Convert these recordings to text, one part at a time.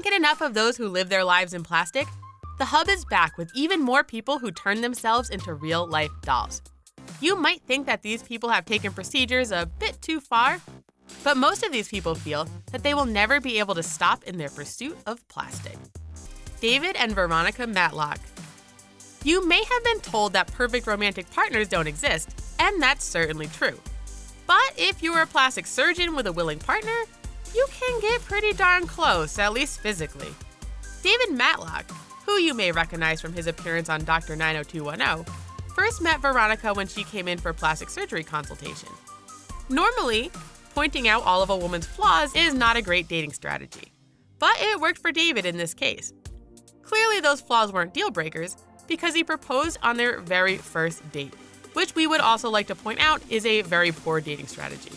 Can't get enough of those who live their lives in plastic? The Hub is back with even more people who turn themselves into real-life dolls. You might think that these people have taken procedures a bit too far, but most of these people feel that they will never be able to stop in their pursuit of plastic. David and Veronica Matlock. You may have been told that perfect romantic partners don't exist, and that's certainly true. But if you are a plastic surgeon with a willing partner, you can get pretty darn close, at least physically. David Matlock, who you may recognize from his appearance on Dr. 90210, first met Veronica when she came in for plastic surgery consultation. Normally, pointing out all of a woman's flaws is not a great dating strategy, but it worked for David in this case. Clearly, those flaws weren't deal breakers because he proposed on their very first date, which we would also like to point out is a very poor dating strategy.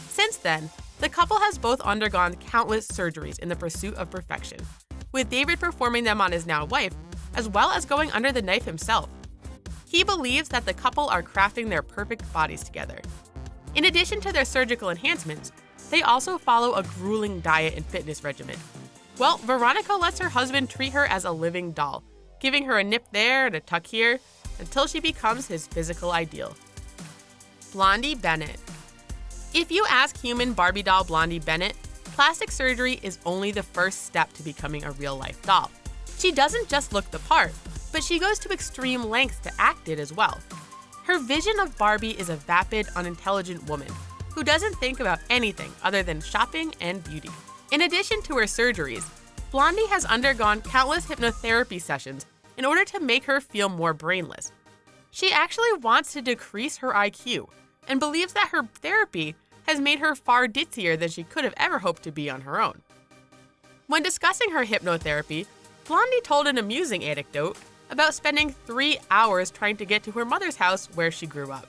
Since then, the couple has both undergone countless surgeries in the pursuit of perfection, with David performing them on his now wife, as well as going under the knife himself. He believes that the couple are crafting their perfect bodies together. In addition to their surgical enhancements, they also follow a grueling diet and fitness regimen. Well, Veronica lets her husband treat her as a living doll, giving her a nip there and a tuck here, until she becomes his physical ideal. Blondie Bennett. If you ask human Barbie doll Blondie Bennett, plastic surgery is only the first step to becoming a real-life doll. She doesn't just look the part, but she goes to extreme lengths to act it as well. Her vision of Barbie is a vapid, unintelligent woman who doesn't think about anything other than shopping and beauty. In addition to her surgeries, Blondie has undergone countless hypnotherapy sessions in order to make her feel more brainless. She actually wants to decrease her IQ and believes that her therapy has made her far ditzier than she could have ever hoped to be on her own. When discussing her hypnotherapy, Blondie told an amusing anecdote about spending 3 hours trying to get to her mother's house where she grew up,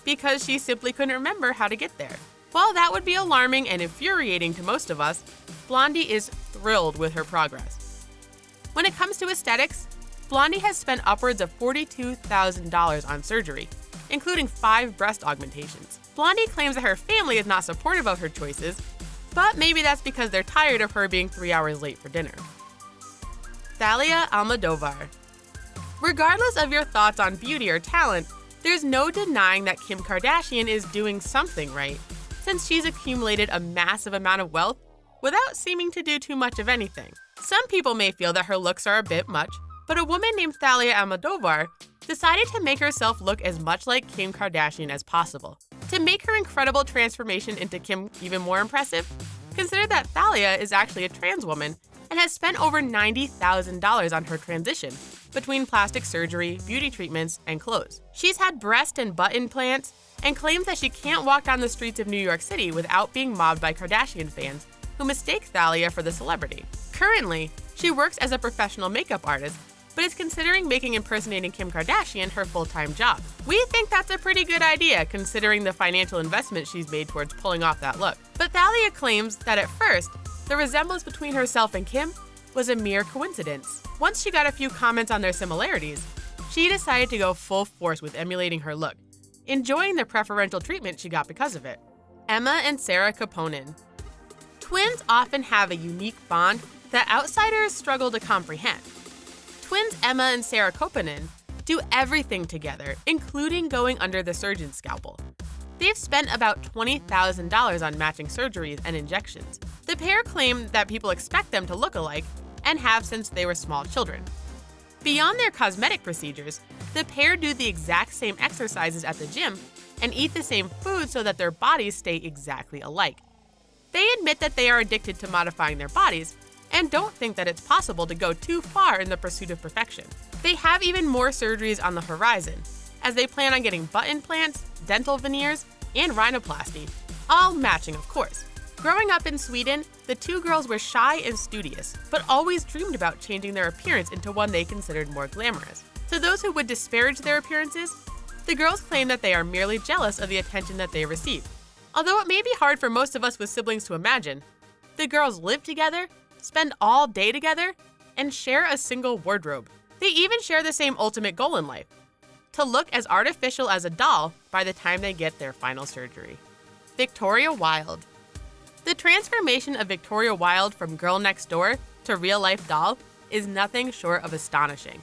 because she simply couldn't remember how to get there. While that would be alarming and infuriating to most of us, Blondie is thrilled with her progress. When it comes to aesthetics, Blondie has spent upwards of $42,000 on surgery, including 5 breast augmentations. Blondie claims that her family is not supportive of her choices, but maybe that's because they're tired of her being 3 hours late for dinner. THALIA Almodovar. Regardless of your thoughts on beauty or talent, there's no denying that Kim Kardashian is doing something right, since she's accumulated a massive amount of wealth without seeming to do too much of anything. Some people may feel that her looks are a bit much, but a woman named THALIA Almodovar decided to make herself look as much like Kim Kardashian as possible. To make her incredible transformation into Kim even more impressive, consider that THALIA is actually a trans woman and has spent over $90,000 on her transition between plastic surgery, beauty treatments, and clothes. She's had breast and butt implants and claims that she can't walk down the streets of New York City without being mobbed by Kardashian fans who mistake THALIA for the celebrity. Currently, she works as a professional makeup artist, but is considering making impersonating Kim Kardashian her full-time job. We think that's a pretty good idea considering the financial investment she's made towards pulling off that look. But THALIA claims that at first, the resemblance between herself and Kim was a mere coincidence. Once she got a few comments on their similarities, she decided to go full force with emulating her look, enjoying the preferential treatment she got because of it. Emma and SARA KOPONEN. Twins often have a unique bond that outsiders struggle to comprehend. Twins Emma and SARA KOPONEN do everything together, including going under the surgeon's scalpel. They've spent about $20,000 on matching surgeries and injections. The pair claim that people expect them to look alike and have since they were small children. Beyond their cosmetic procedures, the pair do the exact same exercises at the gym and eat the same food so that their bodies stay exactly alike. They admit that they are addicted to modifying their bodies and don't think that it's possible to go too far in the pursuit of perfection. They have even more surgeries on the horizon, as they plan on getting butt implants, dental veneers, and rhinoplasty, all matching of course. Growing up in Sweden, the two girls were shy and studious, but always dreamed about changing their appearance into one they considered more glamorous. To those who would disparage their appearances, the girls claim that they are merely jealous of the attention that they receive. Although it may be hard for most of us with siblings to imagine, the girls live together, spend all day together, and share a single wardrobe. They even share the same ultimate goal in life: to look as artificial as a doll by the time they get their final surgery. Victoria Wilde. The transformation of Victoria Wilde from girl next door to real-life doll is nothing short of astonishing.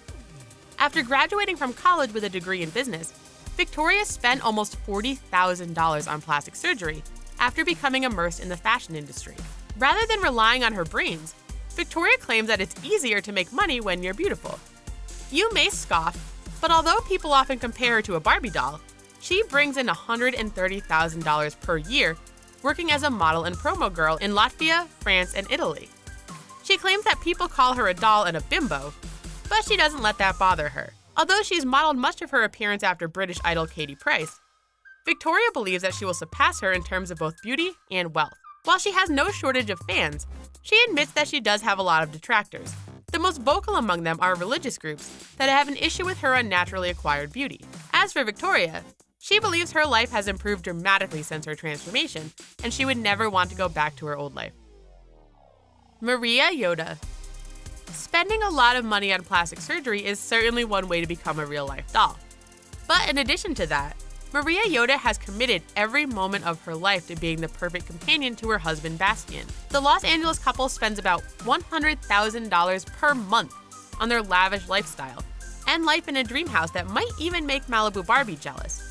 After graduating from college with a degree in business, Victoria spent almost $40,000 on plastic surgery after becoming immersed in the fashion industry. Rather than relying on her brains, Victoria claims that it's easier to make money when you're beautiful. You may scoff, but although people often compare her to a Barbie doll, she brings in $130,000 per year working as a model and promo girl in Latvia, France, and Italy. She claims that people call her a doll and a bimbo, but she doesn't let that bother her. Although she's modeled much of her appearance after British idol Katie Price, Victoria believes that she will surpass her in terms of both beauty and wealth. While she has no shortage of fans, she admits that she does have a lot of detractors. The most vocal among them are religious groups that have an issue with her unnaturally acquired beauty. As for Victoria, she believes her life has improved dramatically since her transformation, and she would never want to go back to her old life. Maria YOTTA. Spending a lot of money on plastic surgery is certainly one way to become a real-life doll. But in addition to that, Maria YOTTA has committed every moment of her life to being the perfect companion to her husband Bastian. The Los Angeles couple spends about $100,000 per month on their lavish lifestyle and life in a dream house that might even make Malibu Barbie jealous.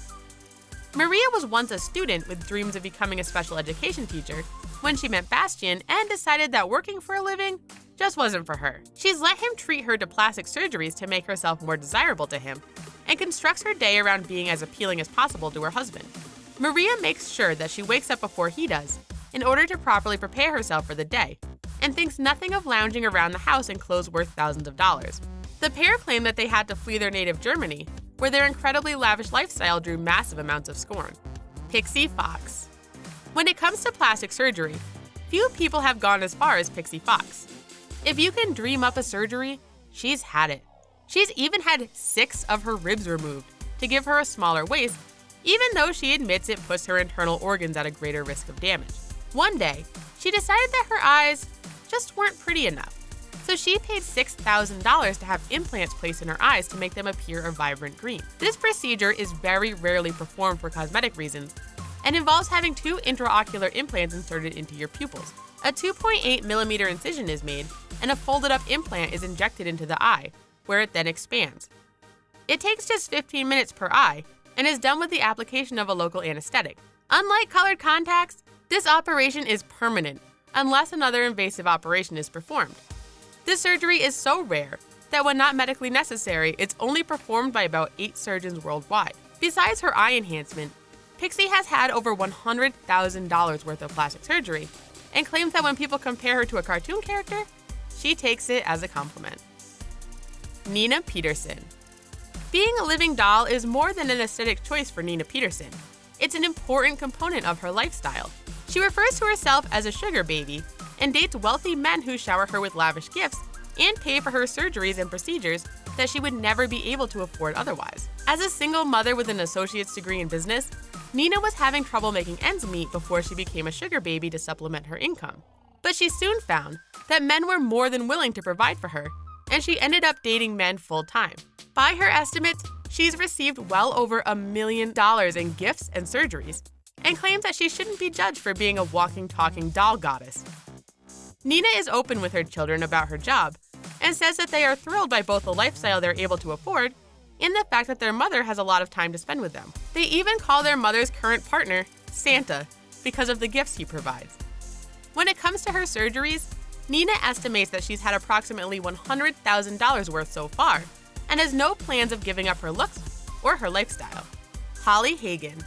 Maria was once a student with dreams of becoming a special education teacher when she met Bastian and decided that working for a living just wasn't for her. She's let him treat her to plastic surgeries to make herself more desirable to him and constructs her day around being as appealing as possible to her husband. Maria makes sure that she wakes up before he does in order to properly prepare herself for the day and thinks nothing of lounging around the house in clothes worth thousands of dollars. The pair claim that they had to flee their native Germany, where their incredibly lavish lifestyle drew massive amounts of scorn. PIXEE Fox. When it comes to plastic surgery, few people have gone as far as PIXEE Fox. If you can dream up a surgery, she's had it. She's even had 6 of her ribs removed to give her a smaller waist, even though she admits it puts her internal organs at a greater risk of damage. One day, she decided that her eyes just weren't pretty enough, so she paid $6,000 to have implants placed in her eyes to make them appear a vibrant green. This procedure is very rarely performed for cosmetic reasons and involves having 2 intraocular implants inserted into your pupils. A 2.8mm incision is made, and a folded-up implant is injected into the eye, where it then expands. It takes just 15 minutes per eye and is done with the application of a local anesthetic. Unlike colored contacts, this operation is permanent unless another invasive operation is performed. This surgery is so rare that when not medically necessary, it's only performed by about 8 surgeons worldwide. Besides her eye enhancement, PIXEE has had over $100,000 worth of plastic surgery and claims that when people compare her to a cartoon character, she takes it as a compliment. Nina Peterson. Being a living doll is more than an aesthetic choice for Nina Peterson. It's an important component of her lifestyle. She refers to herself as a sugar baby and dates wealthy men who shower her with lavish gifts and pay for her surgeries and procedures that she would never be able to afford otherwise. As a single mother with an associate's degree in business, Nina was having trouble making ends meet before she became a sugar baby to supplement her income. But she soon found that men were more than willing to provide for her, and she ended up dating men full-time. By her estimates, she's received well over $1 million in gifts and surgeries, and claims that she shouldn't be judged for being a walking, talking doll goddess. Nina is open with her children about her job, and says that they are thrilled by both the lifestyle they're able to afford and the fact that their mother has a lot of time to spend with them. They even call their mother's current partner Santa because of the gifts he provides. When it comes to her surgeries, Nina estimates that she's had approximately $100,000 worth so far and has no plans of giving up her looks or her lifestyle. Holly Hagan.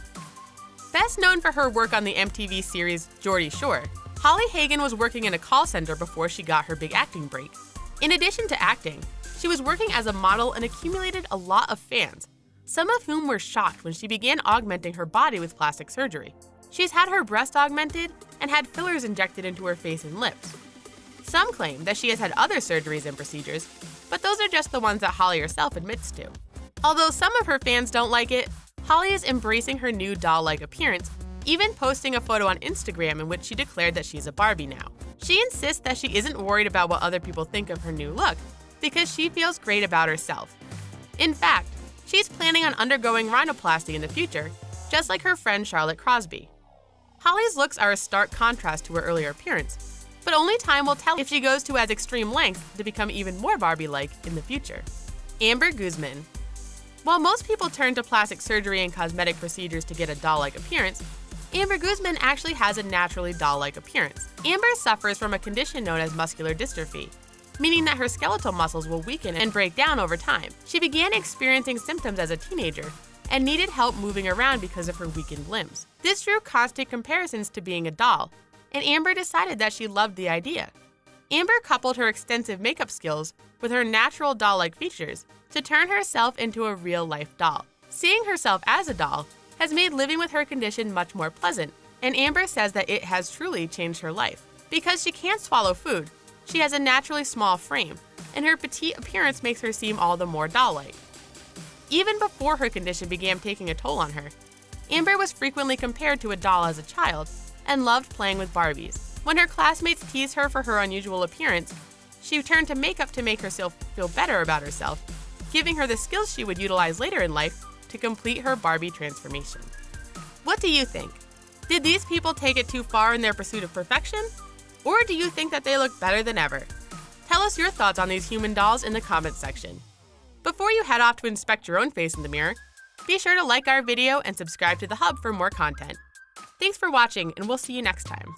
Best known for her work on the MTV series Geordie Shore, Holly Hagan was working in a call center before she got her big acting break. In addition to acting, she was working as a model and accumulated a lot of fans, some of whom were shocked when she began augmenting her body with plastic surgery. She's had her breast augmented and had fillers injected into her face and lips. Some claim that she has had other surgeries and procedures, but those are just the ones that Holly herself admits to. Although some of her fans don't like it, Holly is embracing her new doll-like appearance, even posting a photo on Instagram in which she declared that she's a Barbie now. She insists that she isn't worried about what other people think of her new look because she feels great about herself. In fact, she's planning on undergoing rhinoplasty in the future, just like her friend Charlotte Crosby. Holly's looks are a stark contrast to her earlier appearance, but only time will tell if she goes to as extreme lengths to become even more Barbie-like in the future. Amber Guzman. While most people turn to plastic surgery and cosmetic procedures to get a doll-like appearance, Amber Guzman actually has a naturally doll-like appearance. Amber suffers from a condition known as muscular dystrophy, meaning that her skeletal muscles will weaken and break down over time. She began experiencing symptoms as a teenager and needed help moving around because of her weakened limbs. This drew constant comparisons to being a doll, and Amber decided that she loved the idea. Amber coupled her extensive makeup skills with her natural doll-like features to turn herself into a real-life doll. Seeing herself as a doll has made living with her condition much more pleasant, and Amber says that it has truly changed her life. Because she can't swallow food, she has a naturally small frame, and her petite appearance makes her seem all the more doll-like. Even before her condition began taking a toll on her, Amber was frequently compared to a doll as a child and loved playing with Barbies. When her classmates teased her for her unusual appearance, she turned to makeup to make herself feel better about herself, giving her the skills she would utilize later in life to complete her Barbie transformation. What do you think? Did these people take it too far in their pursuit of perfection? Or do you think that they look better than ever? Tell us your thoughts on these human dolls in the comments section. Before you head off to inspect your own face in the mirror, be sure to like our video and subscribe to The Hub for more content. Thanks for watching, and we'll see you next time.